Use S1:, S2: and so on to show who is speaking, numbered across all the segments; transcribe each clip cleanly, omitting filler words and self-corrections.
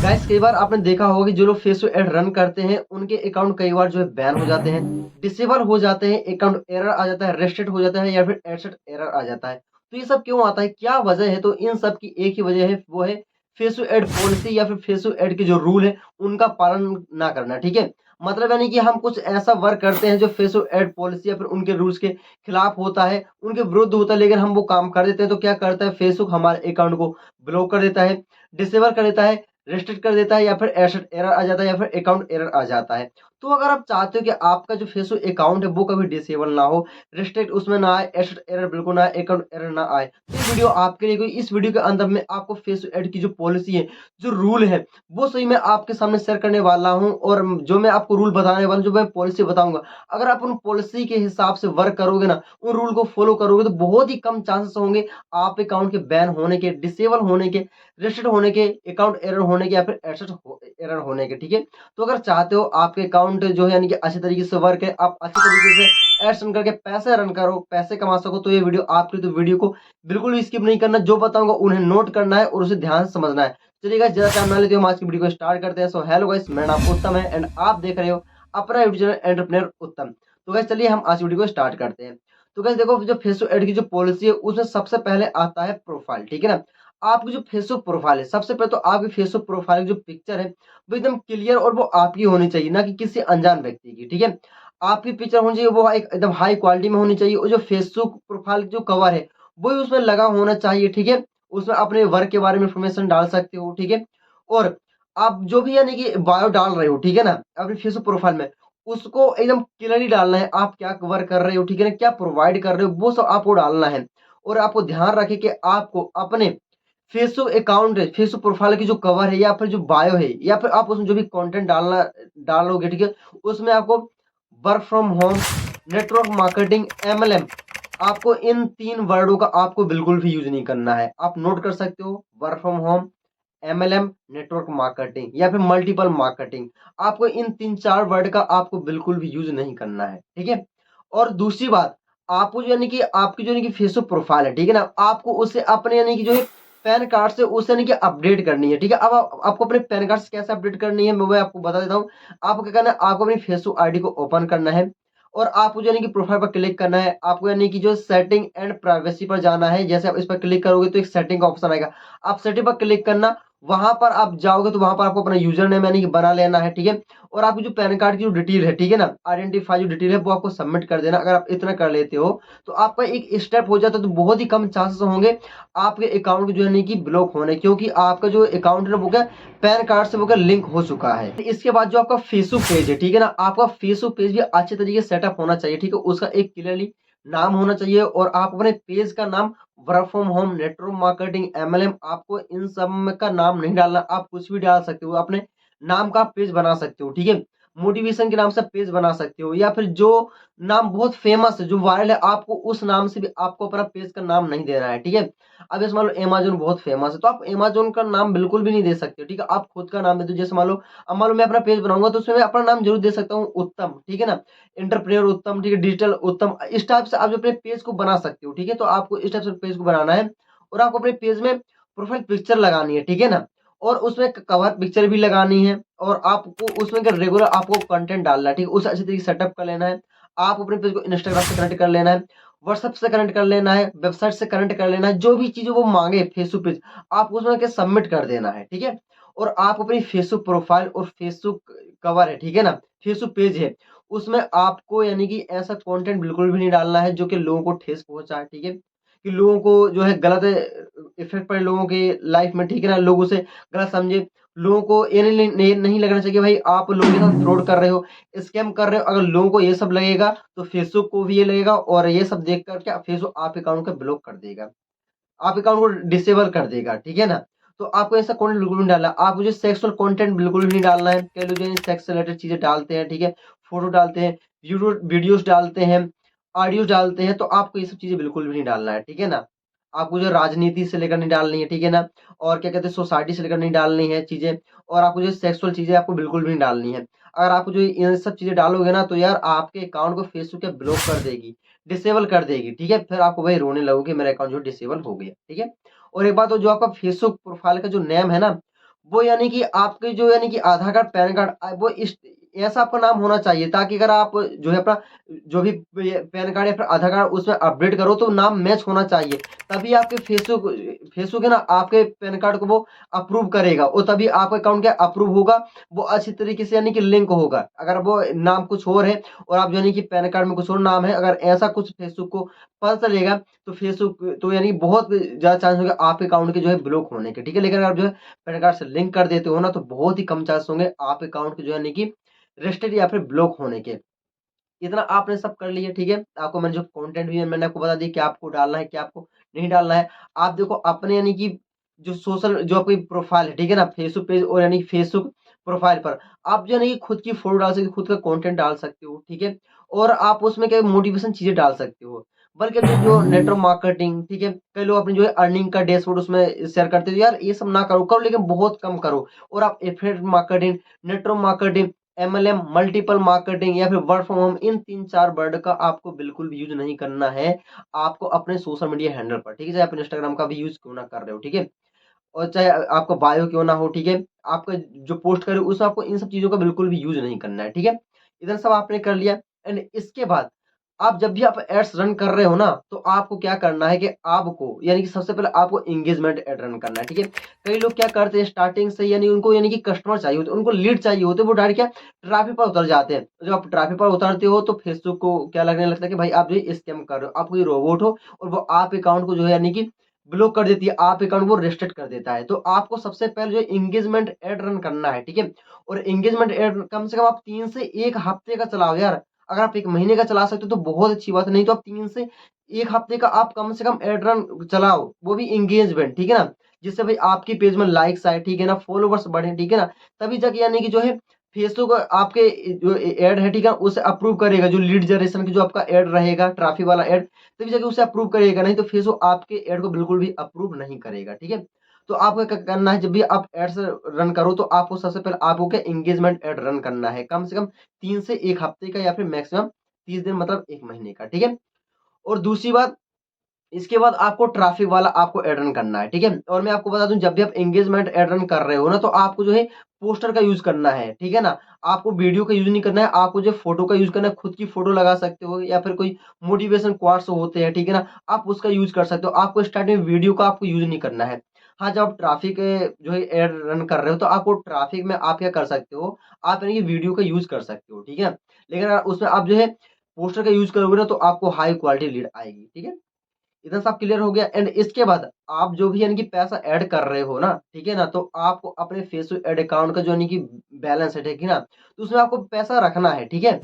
S1: Guys कई बार आपने देखा होगा कि जो लोग फेसबुक ऐड रन करते हैं उनके अकाउंट कई बार जो है बैन हो जाते हैं, डिसेबल हो जाते हैं, अकाउंट एरर आ जाता है, रेस्ट्रिक्ट हो जाता है या फिर एडसेट एरर आ जाता है। तो ये सब क्यों आता है? क्या वजह है? तो इन सब की एक ही वजह है, वो है फेसबुक ऐड पॉलिसी या फिर फेसबुक ऐड के जो रूल है उनका पालन ना करना, ठीक है? मतलब यानी कि हम कुछ ऐसा वर्क करते हैं जो फेसबुक ऐड पॉलिसी या फिर उनके रूल्स के खिलाफ होता है, उनके विरुद्ध होता है, लेकिन हम वो काम कर देते हैं तो क्या करता है फेसबुक हमारे अकाउंट को ब्लॉक कर देता है, डिसेबल कर देता है, रेस्ट्रिक्ट कर देता है या फिर एसेट एरर आ जाता है या फिर अकाउंट एरर आ जाता है। तो अगर आप चाहते हो कि आपका जो फेसबुक अकाउंट है वो कभी डिसेबल ना हो, रेस्ट्रिक्ट उसमें ना आए, एसेट एरर बिल्कुल ना आए, अकाउंट एरर ना आए, तो ये वीडियो आपके लिए। कोई इस वीडियो के अंदर में आपको फेसबुक ऐड की जो पॉलिसी है, जो रूल है, वो सही मैं आपके सामने शेयर करने वाला हूँ। और जो मैं आपको रूल बताने वाला हूँ, जो मैं पॉलिसी बताऊंगा, अगर आप उन पॉलिसी के हिसाब से वर्क करोगे ना, उन रूल को फॉलो करोगे, तो बहुत ही कम चांसेस होंगे आप अकाउंट के बैन होने के, डिसेबल होने के, रजिस्टर्ड होने के, अकाउंट एरर होने के या फिर एसेट एरर होने के, ठीक है? तो अगर चाहते हो आपके अकाउंट जो है यानी कि अच्छे तरीके से वर्क है, आप अच्छे तरीके से एड्स रन करके पैसे रन करो, पैसे कमा सको, तो ये वीडियो आपके लिए। तो वीडियो को बिल्कुल भी स्किप नहीं करना, जो बताऊंगा उन्हें नोट करना है और उसे ध्यान से समझना है। चलिए गाइस ज्यादा टाइम ना लेते हुए हम आज की वीडियो को स्टार्ट करते हैं। सो हेलो गाइस, मेरा नाम उत्तम है एंड आप देख रहे हो अपना यूट्यूब चैनल एंटरप्रेन्योर उत्तम। तो गाइस चलिए हम आज की वीडियो को स्टार्ट करते हैं। तो गाइस देखो, जो फेसबुक ऐड की जो पॉलिसी है उसमें सबसे पहले आता है प्रोफाइल, ठीक है ना? आपकी जो फेसबुक प्रोफाइल है, सबसे पहले तो आपकी फेसबुक प्रोफाइल की जो पिक्चर है वो एकदम क्लियर और वो आपकी होनी चाहिए, ना कि किसी अनजान व्यक्ति की, ठीक है? आपकी पिक्चर होनी चाहिए, वो एक एकदम हाई क्वालिटी में होनी चाहिए, और जो फेसबुक प्रोफाइल जो कवर है वो ही उसमें लगा होना चाहिए, ठीक है? उसमें अपने वर्क के बारे में इंफॉर्मेशन डाल सकते हो, ठीक है? और आप जो भी यानी कि बायो डाल रहे हो, ठीक है ना, अपनी फेसबुक प्रोफाइल में, उसको एकदम क्लियरली डालना है। आप क्या वर्क कर रहे हो, ठीक है ना, क्या प्रोवाइड कर रहे हो, वो सब आपको डालना है। और आपको ध्यान रखें कि आपको अपने फेसबुक अकाउंट है, फेसबुक प्रोफाइल की जो कवर है या फिर जो बायो है या फिर आप उसमें जो भी कंटेंट डालोगे, ठीक है, उसमें आपको work from home, network marketing, MLM, आपको इन 3 वर्डों का आपको बिल्कुल भी यूज़ नहीं करना है। आप नोट कर सकते हो, work from home, MLM, network marketing या फिर मल्टीपल मार्केटिंग। आपको इन 3-4 वर्ड का आपको बिल्कुल भी यूज़ नहीं करना है, ठीक है? और दूसरी बात, आपको जो यानी कि आपकी जो यानी कि फेसबुक प्रोफाइल है, ठीक है ना, आपको उसे अपने यानी कि जो है पैन कार्ड से उसे यानी कि अपडेट करनी है, ठीक है? अब आपको अपने पैन कार्ड से कैसे अपडेट करनी है मैं आपको बता देता हूँ। आपको क्या करना है, आपको अपनी फेसबुक आईडी को ओपन करना है और आपको जो यानी कि प्रोफाइल पर क्लिक करना है। आपको यानी कि जो सेटिंग एंड प्राइवेसी पर जाना है। जैसे आप इस पर क्लिक करोगे तो एक सेटिंग का ऑप्शन आएगा, आप सेटिंग पर क्लिक करना, वहां पर आप जाओगे तो वहां पर आपको अपना यूजर नेम यानी कि बना लेना है, ठीक है? और आपकी जो पैन कार्ड की जो डिटेल है, ठीक है ना, आइडेंटिफाई जो डिटेल है वो आपको सबमिट कर देना। अगर आप इतना कर लेते हो तो आपका एक स्टेप हो जाता है, तो बहुत ही कम चांसेस होंगे आपके अकाउंट जो है कि ब्लॉक होने, क्योंकि आपका जो अकाउंट है वो क्या पैन कार्ड से वो क्या लिंक हो चुका है। इसके बाद जो आपका फेसबुक पेज है, ठीक है ना, आपका फेसबुक पेज भी अच्छे तरीके से सेटअप होना चाहिए, ठीक है? उसका एक क्लियरली नाम होना चाहिए और आप अपने पेज का नाम work from home, network marketing, MLM, आपको इन सब में का नाम नहीं डालना। आप कुछ भी डाल सकते हो, अपने नाम का पेज बना सकते हो, ठीक है? मोटिवेशन के नाम से पेज बना सकते हो या फिर जो नाम बहुत फेमस है, जो वायरल है, आपको उस नाम से भी आपको अपना पेज का नाम नहीं देना है, ठीक है? अब जैसे मान लो अमेज़न बहुत फेमस है, तो आप अमेज़न का नाम बिल्कुल भी नहीं दे सकते, ठीक है? आप खुद का नाम दे दो। जैसे मान लो अब मान लो मैं अपना पेज बनाऊँगा तो उसमें मैं अपना नाम ज़रूर दे सकता हूँ उत्तम, ठीक है ना? एंटरप्रेन्योर उत्तम, ठीक है? डिजिटल उत्तम, इस टाइप से आप जो अपने पेज को बना सकते हो, ठीक है? तो आपको इस टाइप से पेज को बनाना है और आपको अपने पेज में प्रोफाइल पिक्चर लगानी है, ठीक है ना? और उसमें कवर पिक्चर भी लगानी है और आपको उसमें क्या रेगुलर आपको कंटेंट डालना है, ठीक है? उसे अच्छे तरीके से सेटअप कर लेना है। आप अपने पेज को इंस्टाग्राम से कनेक्ट कर लेना है, व्हाट्सएप से कनेक्ट कर लेना है, वेबसाइट से कनेक्ट कर लेना है। जो भी चीज़ें वो माँगे फेसबुक पेज, आप उसमें के सबमिट कर देना है, ठीक है? और आप अपनी फेसबुक प्रोफाइल और फेसबुक कवर है, ठीक है ना? फेसबुक पेज है, उसमें आपको यानी कि ऐसा कंटेंट बिल्कुल भी नहीं डालना है जो कि लोगों को ठेस पहुँचाए, ठीक है? कि लोगों को जो है गलत इफ़ेक्ट पड़े लोगों की लाइफ़ में, ठीक है ना? लोग उसे गलत समझे। लोगों को ये नहीं लगना चाहिए कि भाई आप लोगों के साथ फ्रॉड कर रहे हो, स्कैम कर रहे हो। अगर लोगों को ये सब लगेगा तो फेसबुक को भी ये लगेगा और ये सब देख कर क्या फेसबुक आपके अकाउंट को ब्लॉक कर देगा। आप अकाउंट को डिसेबल कर देगा, ठीक है ना? तो आपको ऐसा कंटेंट बिल्कुल नहीं डालना। आप मुझे सेक्सुअल कंटेंट बिल्कुल भी नहीं डालना है। कई लोग जो है सेक्स से रिलेटेड चीज़ें डालते हैं, ठीक है? फ़ोटो डालते हैं, वीडियोज़ डालते हैं, ऑडियोज़ डालते हैं, तो आपको ये सब चीज़ें बिल्कुल भी नहीं डालना है, ठीक है ना? आपको जो राजनीति से लेकर नहीं डालनी है, ठीक है ना? और क्या कहते हैं सोसाइटी से लेकर नहीं डालनी है चीज़ें, और आपको जो सेक्सुअल चीज़ें आपको बिल्कुल भी नहीं डालनी है। अगर आपको जो ये सब चीज़ें डालोगे ना तो यार आपके अकाउंट को फेसबुक क्या ब्लॉक कर देगी, डिसेबल कर देगी, ठीक है? फिर आपको वही रोने लगोगे मेरा अकाउंट जो डिसेबल हो गया, ठीक है? और एक बात, तो जो आपका फेसबुक प्रोफाइल का जो नेम है ना, वो यानी कि आपके जो यानी कि आधार कार्ड, पैन कार्ड वो इस ऐसा आपका नाम होना चाहिए, ताकि अगर आप जो है अपना जो भी पैन कार्ड या फिर आधार कार्ड उसमें अपडेट करो तो नाम मैच होना चाहिए। तभी आपके फेसबुक है ना आपके पैन कार्ड को वो अप्रूव करेगा, और तभी आपका अकाउंट क्या अप्रूव होगा, वो अच्छी तरीके से यानी कि लिंक होगा। अगर वो नाम कुछ और है और आप यानी कि पैन कार्ड में कुछ और नाम है, अगर ऐसा कुछ फेसबुक को पता चलेगा तो फेसबुक तो यानी बहुत ज़्यादा चांस होगा आपके अकाउंट के जो है ब्लॉक होने के, ठीक है। लेकिन अगर आप जो है पैन कार्ड से लिंक कर देते हो ना, तो बहुत ही कम चांस होंगे आपके अकाउंट के जो है यानी कि रेस्ट्रिक्ट या फिर ब्लॉक होने के। इतना आपने सब कर लिया, ठीक है। आपको मैंने जो कंटेंट भी है मैंने आपको बता दिया क्या आपको डालना है, क्या आपको नहीं डालना है। आप देखो अपने यानी कि जो सोशल जो आपकी प्रोफाइल है, ठीक है ना, फेसबुक पेज और यानी फेसबुक प्रोफाइल पर आप जो है ना कि खुद की फ़ोटो डाल सकते हो, खुद का कंटेंट डाल सकते हो, ठीक है। और आप उसमें क्या मोटिवेशन चीज़ें डाल सकते हो। बल्कि जो नेटवर्क मार्केटिंग, ठीक है, कई लोग अपनी जो है अर्निंग का डैशबोर्ड उसमें शेयर करते हो, यार ये सब ना करो, करो लेकिन बहुत कम करो। और आप affiliate marketing, network marketing, MLM, multiple marketing या फिर work from home, in 3-4 word का आपको बिल्कुल भी यूज़ नहीं करना है, आपको अपने सोशल मीडिया हैंडल पर, ठीक है? चाहे आप इंस्टाग्राम का भी यूज़ क्यों ना कर रहे हो, ठीक है? और चाहे आपका बायो क्यों ना हो, ठीक है? आपका जो पोस्ट करे उसमें आपको इन सब चीज़ों का बिल्कुल भी यूज़ नहीं करना है, ठीक है? इधर सब आपने कर लिया, एंड इसके बाद आप जब भी आप एड्स रन कर रहे हो ना, तो आपको क्या करना है कि आपको यानी कि सबसे पहले आपको एंगेजमेंट एड रन करना है, ठीक है? कई लोग क्या करते हैं स्टार्टिंग से यानी उनको यानी कि कस्टमर चाहिए होते हैं, उनको लीड चाहिए होते हैं, वो डायरेक्ट क्या ट्रैफिक पर उतर जाते हैं। जब आप ट्रैफिक पर उतरते हो तो फेसबुक को क्या लगने लगता है कि भाई आप जो है स्कैम कर रहे हो, आप कोई रोबोट हो, और वो आप अकाउंट को जो है यानी कि ब्लॉक कर देती है, आप अकाउंट को रिस्ट्रिक्ट कर देता है। तो आपको सबसे पहले जो एंगेजमेंट एड रन करना है, ठीक है? और एंगेजमेंट एड कम से कम आप 3 से 1 हफ्ते का चलाओ यार। अगर आप 1 महीने का चला सकते हो तो बहुत अच्छी बात है, नहीं तो आप 3 से 1 हफ्ते का आप कम से कम एड रन चलाओ, वो भी एंगेजमेंट, ठीक है ना? जिससे भाई आपकी पेज में लाइक्स आए, ठीक है ना? फॉलोवर्स बढ़े, ठीक है ना? तभी जाके यानी कि जो है फेसबुक आपके जो एड है, ठीक है, उसे अप्रूव करेगा, जो लीड जनरेशन की जो आपका एड रहेगा, ट्रैफिक वाला एड, तभी जाके उसे अप्रूव करेगा, नहीं तो फेसबुक आपके एड को बिल्कुल भी अप्रूव नहीं करेगा, ठीक है? तो आपको क्या करना है, जब भी आप एड्स रन करो तो आपको सबसे पहले आपको क्या एंगेजमेंट एड रन करना है, कम से कम 3 से 1 हफ्ते का या फिर मैक्सिमम 30 दिन मतलब 1 महीने का, ठीक है? और दूसरी बात, इसके बाद आपको ट्रैफिक वाला आपको ऐड रन करना है, ठीक है? और मैं आपको बता दूँ जब भी आप एंगेजमेंट ऐड रन कर रहे हो ना, तो आपको जो है पोस्टर का यूज़ करना है, ठीक है ना? आपको वीडियो का यूज़ नहीं करना है, आपको जो फ़ोटो का यूज़ करना है, खुद की फ़ोटो लगा सकते हो या फिर कोई मोटिवेशन क्वाट्स होते हैं, ठीक है ना? आप उसका यूज़ कर सकते हो, आपको स्टार्टिंग में वीडियो का आपको यूज़ नहीं करना है। हाँ, जब आप ट्रैफिक जो है ऐड रन कर रहे हो, तो आपको ट्रैफिक में आप क्या कर सकते हो, आप यानी कि वीडियो का यूज़ कर सकते हो, ठीक है? लेकिन अगर उसमें आप जो है पोस्टर का यूज़ करोगे ना, तो आपको हाई क्वालिटी लीड आएगी, ठीक है? इतना सब क्लियर हो गया, एंड इसके बाद आप जो भी यानी कि पैसा ऐड कर रहे हो ना, ठीक है ना? तो आपको अपने फेसबुक ऐड अकाउंट का जो यानी कि बैलेंस है, ठीक है ना? तो उसमें आपको पैसा रखना है, ठीक है?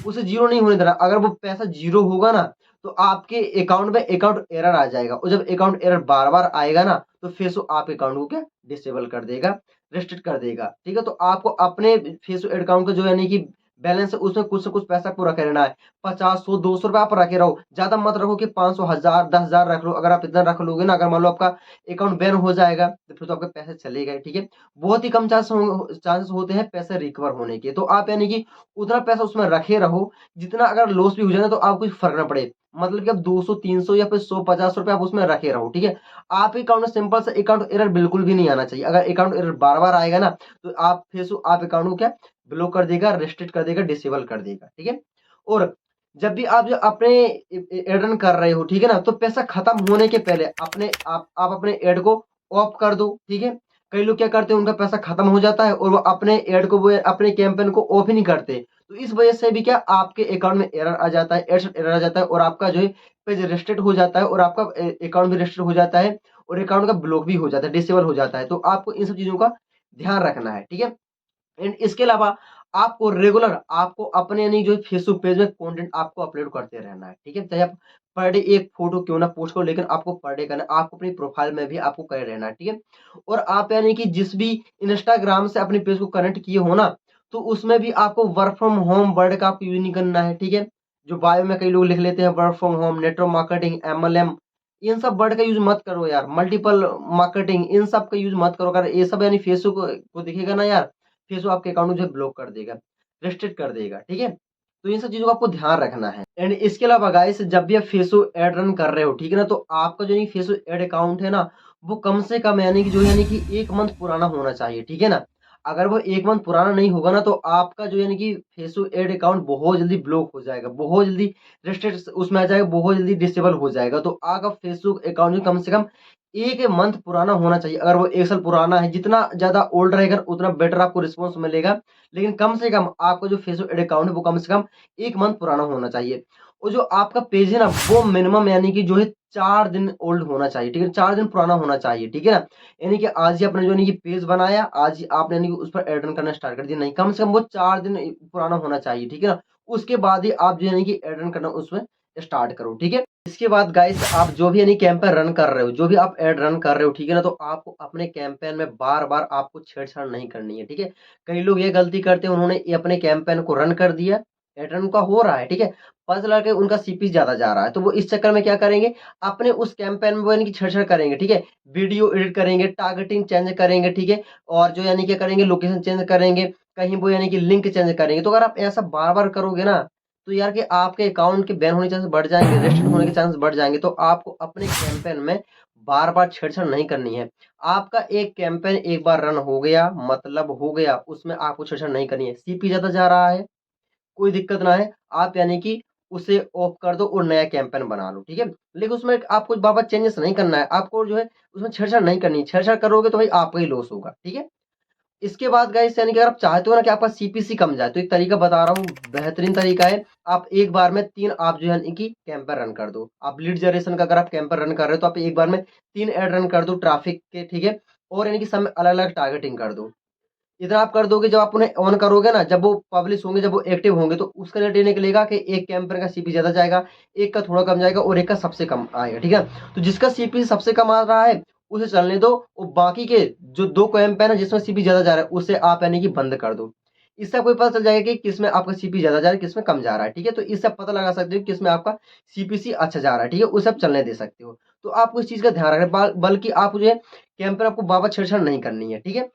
S1: उसे ज़ीरो नहीं होने देना। अगर वो पैसा ज़ीरो होगा ना, तो आपके अकाउंट में अकाउंट एरर आ जाएगा, और जब अकाउंट एरर बार-बार आएगा ना, तो फेसबुक आपके अकाउंट को क्या डिसेबल कर देगा, रिस्ट्रिक्ट कर देगा, ठीक है? तो आपको अपने फेसबुक ऐड अकाउंट का जो यानी कि बैलेंस है उसमें कुछ न कुछ पैसा आपको रखे रहना है। 50, 100, 200 रुपए आप रखे रहो। ज़्यादा मत रखो कि 500, 1000, 10,000 रख लो। अगर आप इतना रख लोगे ना, अगर मान लो आपका अकाउंट बैन हो जाएगा, तो फिर तो आपके पैसे चले गए, ठीक है? बहुत ही कम चांसेस होते हैं पैसे रिकवर होने के। तो आप यानी कि उतना पैसा उसमें रखे रहो, जितना अगर लॉस भी हो जाए ना, तो आपको कुछ फ़र्क ना पड़े। मतलब कि आप 200, 300 या फिर 100, 50 रुपए आप उसमें रखे रहो, ठीक है? आपके अकाउंट में सिंपल सा अकाउंट एरर बिल्कुल भी नहीं आना चाहिए। अगर अकाउंट एरर बार-बार आएगा ना, तो आप फेसबुक आप अकाउंट को क्या ब्लॉक कर देगा, रिस्ट्रिक्ट कर देगा, डिसेबल कर देगा, ठीक है? और जब भी आप जो अपने ऐड रन कर रहे हो, ठीक है ना? तो पैसा खत्म होने के पहले अपने आप अपने ऐड को ऑफ कर दो, ठीक है? कई लोग क्या करते हैं उनका पैसा खत्म हो जाता है और वो अपने ऐड को वो अपने कैंपेन को ऑफ ही नहीं करते। तो इस वजह से भी क्या आपके अकाउंट में एरर आ जाता है, एड्स एरर आ जाता है, और आपका जो है पेज रिस्ट्रिक्ट हो जाता है, और आपका अकाउंट भी रिस्ट्रिक्ट हो जाता है, और अकाउंट का ब्लॉक भी हो जाता है, डिसेबल हो जाता है। तो आपको इन सब चीज़ों का ध्यान रखना है, ठीक है? एंड इसके अलावा आपको रेगुलर आपको अपने यानी जो फेसबुक पेज में कंटेंट आपको अपलोड करते रहना है, ठीक है? चाहे आप पर डे एक फ़ोटो क्यों ना पोस्ट करो, लेकिन आपको पर डे करना है, आपको अपनी प्रोफ़ाइल में भी आपको करे रहना है, ठीक है? और आप यानी कि जिस भी इंस्टाग्राम से अपने पेज को कनेक्ट किए हो ना, तो उसमें भी आपको वर्क फ्रॉम होम वर्ड का आपको यूज़ नहीं करना है, ठीक है? जो बायो में कई लोग लिख लेते हैं work from home, network marketing, MLM, इन सब वर्ड का यूज़ मत करो यार। मल्टीपल मार्केटिंग, इन सब का यूज़ मत करो। अगर ये सब यानी फेसबुक को दिखेगा ना यार, फेसबुक आपके अकाउंट को जो है ब्लॉक कर देगा, रिस्ट्रिक्ट कर देगा, ठीक है? तो इन सब चीज़ों का आपको ध्यान रखना है। एंड इसके अलावा गाइस जब भी आप फेसबुक ऐड रन कर रहे हो, ठीक है ना? तो आपका जो ये फेसबुक ऐड अकाउंट है ना, वो कम से कम यानी कि जो यानी कि 1 मंथ पुराना होना चाहिए, ठीक है ना? अगर वो 1 मंथ पुराना नहीं होगा ना, तो आपका जो यानी कि फेसबुक ऐड अकाउंट बहुत जल्दी ब्लॉक हो जाएगा, बहुत जल्दी रिस्ट्रिक्ट उसमें आ जाएगा, बहुत जल्दी डिसेबल हो जाएगा। तो आपका फेसबुक अकाउंट जो कम से कम 1 मंथ पुराना होना चाहिए। अगर वो 1 साल पुराना है, जितना ज़्यादा ओल्ड रहेगा उतना बेटर आपको रिस्पॉन्स मिलेगा। लेकिन कम से कम आपका जो फेसबुक ऐड अकाउंट है वो कम से कम 1 मंथ पुराना होना चाहिए। और जो आपका पेज है ना, वो मिनिमम यानी कि जो है 4 दिन ओल्ड होना चाहिए, ठीक है? 4 दिन पुराना होना चाहिए, ठीक है ना? यानी कि आज ही आपने जो यानी कि पेज बनाया, आज ही आपने यानी कि उस पर ऐड रन करना स्टार्ट कर दिया, नहीं, कम से कम वो 4 दिन पुराना होना चाहिए, ठीक है ना? उसके बाद ही आप जो यानी कि ऐड रन करना उसमें स्टार्ट करो, ठीक है? इसके बाद गाइस आप जो भी यानी कैंपेन रन कर रहे हो, जो भी आप ऐड रन कर रहे हो, ठीक है ना? तो आपको अपने कैंपेन में बार-बार आपको छेड़छाड़ नहीं करनी है, ठीक है? कई लोग ये गलती करते हैं, उन्होंने ये अपने कैंपेन को रन कर दिया, ऐड रन उनका हो रहा है, ठीक है? पता चला कि उनका सीपी ज़्यादा जा रहा है, तो वो इस चक्कर में क्या करेंगे, अपने उस कैंपेन में वो यानी कि छेड़छाड़ करेंगे, ठीक है? वीडियो एडिट करेंगे, टारगेटिंग चेंज करेंगे, ठीक है? और जो यानी क्या करेंगे, लोकेशन चेंज करेंगे, कहीं वो यानी कि लिंक चेंज करेंगे। तो अगर आप ऐसा बार-बार करोगे ना, तो यार कि आपके अकाउंट के बैन होने के चांसेस बढ़ जाएँगे, रेस्ट्रिक्ट होने के चांसेस बढ़ जाएँगे। तो आपको अपने कैंपेन में बार-बार छेड़छाड़ नहीं करनी है। आपका एक कैंपेन एक बार रन हो गया, मतलब हो गया, उसमें आपको छेड़छाड़ नहीं करनी है। सीपी ज़्यादा जा रहा है, कोई दिक्कत ना है, आप यानी कि उसे ऑफ कर दो और नया कैंपेन बना लो, ठीक है? लेकिन उसमें आपको बार-बार चेंजेस नहीं करना है, आपको जो है उसमें छेड़छाड़ नहीं करनी है, छेड़छाड़ करोगे तो भाई आपका ही लॉस होगा, ठीक है? इसके बाद गाइस यानी कि अगर आप चाहते हो ना कि आपका सीपीसी कम जाए, तो एक तरीका बता रहा हूँ, बेहतरीन तरीका है। आप एक बार में 3 आप जो है यानी कि कैंपेन रन कर दो। आप लीड जनरेशन का अगर आप कैंपेन रन कर रहे हो, तो आप एक बार में 3 ऐड रन कर दो ट्रैफिक के, ठीक है? और यानी कि सब में अलग-अलग टारगेटिंग कर दो। इतना आप कर दोगे, जब आप उन्हें ऑन करोगे ना, जब वो पब्लिश होंगे, जब वो एक्टिव होंगे, तो उसका रिजल्ट ये निकलेगा कि एक कैंपर का सीपी ज़्यादा जाएगा, एक का थोड़ा कम जाएगा और एक का सबसे कम आएगा, ठीक है? तो जिसका सीपी सबसे कम आ रहा है, उसे चलने दो और बाकी के जो 2 कैंपेन है जिसमें सीपी ज़्यादा जा रहा है, उसे आप यानी कि बंद कर दो। इससे आपको पता चल जाएगा कि किसमें आपका सीपी ज़्यादा जा रहा है, किसमें कम जा रहा है, ठीक है? तो इससे आप पता लगा सकते हो कि किसमें आपका सीपीसी अच्छा जा रहा है, ठीक है? उसे आप चलने दे सकते हो। तो आपको इस चीज़ का ध्यान रखना है, बल्कि आप जो है कैंपेन आपको बार-बार छेड़छाड़ नहीं करनी है, ठीक है?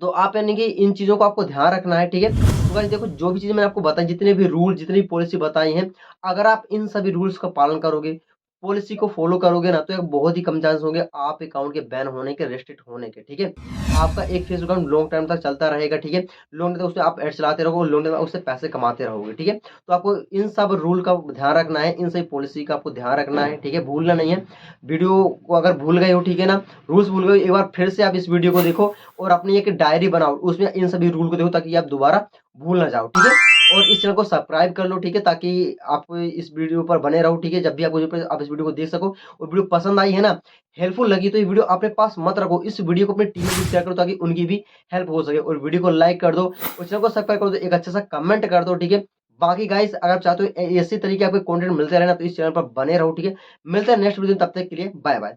S1: तो आप यानी कि इन चीज़ों को आपको ध्यान रखना है, ठीक है? तो गाइस देखो, जो भी चीज़ें मैंने आपको बताई, जितने भी रूल, जितनी भी पॉलिसी बताई हैं, अगर आप इन सभी रूल्स का पालन करोगे, पॉलिसी को फ़ॉलो करोगे ना, तो एक बहुत ही कम चांस होंगे आप अकाउंट के बैन होने के, रेस्ट्रिक्ट होने के, ठीक है? आपका एक फेसबुक अकाउंट लॉन्ग टाइम तक चलता रहेगा, ठीक है? लॉन्ग टाइम तक उसमें आप ऐड चलाते रहोगे और लॉन्ग टाइम उससे पैसे कमाते रहोगे, ठीक है? तो आपको इन सब रूल का ध्यान रखना है, इन सभी पॉलिसी का आपको ध्यान रखना है, ठीक है? भूलना नहीं है। वीडियो को अगर भूल गए हो, ठीक है ना? रूल्स भूल गए हो, एक बार फिर से आप इस वीडियो को देखो और अपनी एक डायरी बनाओ, उसमें इन सभी रूल को देखो ताकि आप दोबारा भूल ना जाओ, ठीक है? और इस चैनल को सब्सक्राइब कर लो, ठीक है? ताकि आप इस वीडियो पर बने रहो, ठीक है? जब भी आपको ज़रूरत पड़े आप इस वीडियो को देख सको। और वीडियो पसंद आई है ना, हेल्पफुल लगी, तो ये वीडियो अपने पास मत रखो, इस वीडियो को अपनी टीम में भी शेयर करो ताकि उनकी भी हेल्प हो सके। और वीडियो को लाइक कर दो और चैनल को सब्सक्राइब कर दो, एक अच्छा सा कमेंट कर दो, ठीक है? बाकी गाइस अगर आप चाहते हो ऐसे तरीके आपके कंटेंट मिलते रहे ना, तो इस चैनल पर बने रहो, ठीक है? मिलते हैं नेक्स्ट वीडियो में, तब तक के लिए बाय बाय।